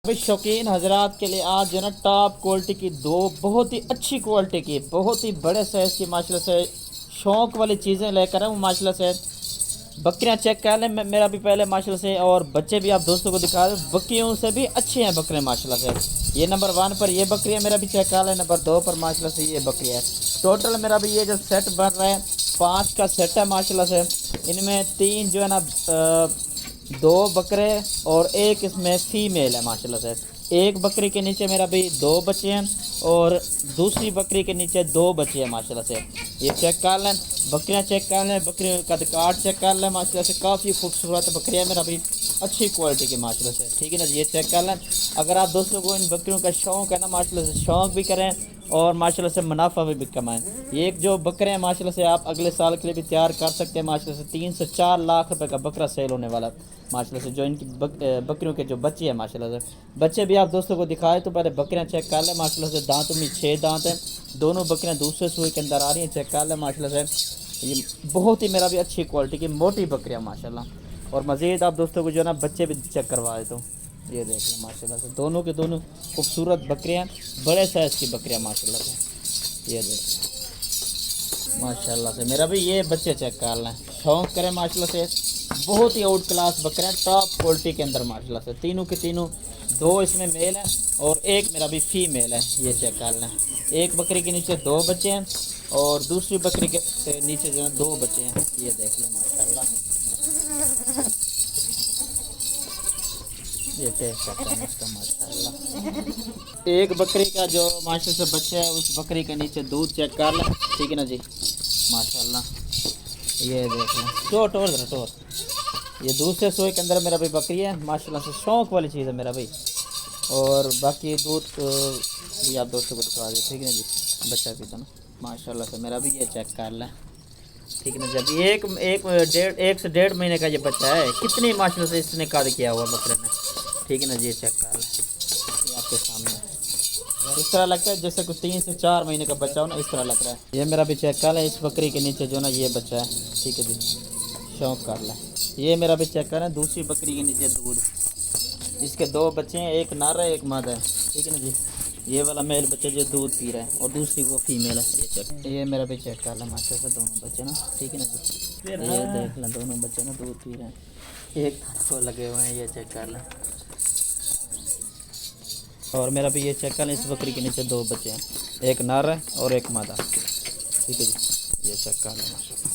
भाई शौकीन हजरात के लिए आज जो है ना टॉप क्वालिटी की दो बहुत ही अच्छी क्वालिटी की बहुत ही बड़े साइज़ की माशाल्लाह से शौक़ वाली चीज़ें लेकर आए हूँ माशाल्लाह से। बकरियाँ चेक कर लें मेरा भी पहले माशाल्लाह से, और बच्चे भी आप दोस्तों को दिखा दें, बकरियों से भी अच्छे हैं बकरे माशाल्लाह से। ये नंबर 1 पर ये बकरियाँ मेरा भी चेक कर लें, नंबर 2 पर माशाल्लाह से ये बकरियाँ है। टोटल मेरा भी ये जो सेट बन रहा है 5 का सेट है माशाल्लाह से। इनमें 3 जो है ना 2 बकरे और एक इसमें फीमेल है माशाल्लाह से। एक बकरी के नीचे मेरा भी 2 बच्चे हैं और दूसरी बकरी के नीचे 2 बच्चे हैं माशाल्लाह से। ये चेक कर लें, बकरियां चेक कर लें, बकरियों का कार्ड चेक कर लें माशाल्लाह से। काफ़ी खूबसूरत बकरियां मेरा भी अच्छी क्वालिटी की माशाल्लाह से, ठीक है ना। ये चेक कर लें। अगर आप दोस्तों को इन बकरियों का शौक़ है ना माशाल्लाह से, शौक़ भी करें और माशाल्लाह से मुनाफा भी कमाएं। ये एक जो बकरे हैं माशाल्लाह से आप अगले साल के लिए भी तैयार कर सकते हैं माशाल्लाह से। 3 से 4 लाख रुपए का बकरा सेल होने वाला माशाल्लाह से। जो इनकी बकरियों के जो बच्चे हैं माशाल्लाह से, बच्चे भी आप दोस्तों को दिखाए तो पहले बकरियां चेक कर लें माशाल्लाह से। दांतों में 6 दांत हैं, दोनों बकरियां दूसरे सुई के अंदर आ रही हैं, चेक कर लें माशाल्लाह से। ये बहुत ही मेरा भी अच्छी क्वालिटी की मोटी बकरियाँ माशाल्लाह। और मज़ीद आप दोस्तों को जो है ना बच्चे भी चेक करवा देता हूँ। ये देख लें माशाल्लाह से, दोनों के दोनों खूबसूरत बकरियाँ, बड़े साइज़ की बकरियाँ माशाल्लाह से। ये देख माशाल्लाह से मेरा भी ये बच्चे चेक कर लें, शौक़ करें माशाल्लाह से। बहुत ही आउट क्लास बकरे हैं टॉप क्वालिटी के अंदर माशाल्लाह से। तीनों के तीनों 2 इसमें मेल हैं और एक मेरा भी फीमेल है। ये चेक कर लें, एक बकरी के नीचे 2 बच्चे हैं और दूसरी बकरी के नीचे जो है 2 बच्चे हैं। ये देख लें माशाल्लाह। ये चेक करते हैं इसका माशाल्लाह। एक बकरी का जो माशाल्लाह से बच्चा है उस बकरी के नीचे दूध चेक कर लें, ठीक है ना जी माशाल्लाह। ये देख लें, टोर ये दूसरे सोए के अंदर मेरा भाई बकरी है माशाल्लाह से। शौक़ वाली चीज़ है मेरा भाई। और बाकी दूध भी आप दोस्तों को दिखा दें, ठीक है ना जी। बच्चा भी था ना माशाल्लाह से मेरा भी। ये चेक कर लें, ठीक है ना। जब एक से 1.5 महीने का ये बच्चा है, कितनी माशाल्लाह से इसने कद किया हुआ बकरे ने, ठीक है ना जी। ये चेक कर लें, ये आपके सामने इस तरह लगता है जैसे कुछ 3 से 4 महीने का बच्चा हो ना, इस तरह लग रहा है। ये मेरा भी चेक कर लें, इस बकरी के नीचे जो ना ये बच्चा है, ठीक है जी। शौक़ कर लें, ये मेरा भी चेक करें। दूसरी बकरी के नीचे दूध, इसके 2 बच्चे हैं, एक नर है एक मादा है, ठीक है ना जी। ये वाला मेल बच्चा जो दूध पी रहा है और दूसरी वो फीमेल है। ये चेक, ये मेरा भी चेक कर लें माशाल्लाह से, दोनों बच्चे ना, ठीक है ना जी। ये देख लें, दोनों बच्चे ना दूध पी रहे हैं, एक को लगे हुए हैं। ये चेक कर लें। और मेरा भी ये चेक कर लें, इस बकरी के नीचे 2 बच्चे हैं, एक नर है और एक मादा, ठीक है जी। ये चेक कर लें माशाल्लाह।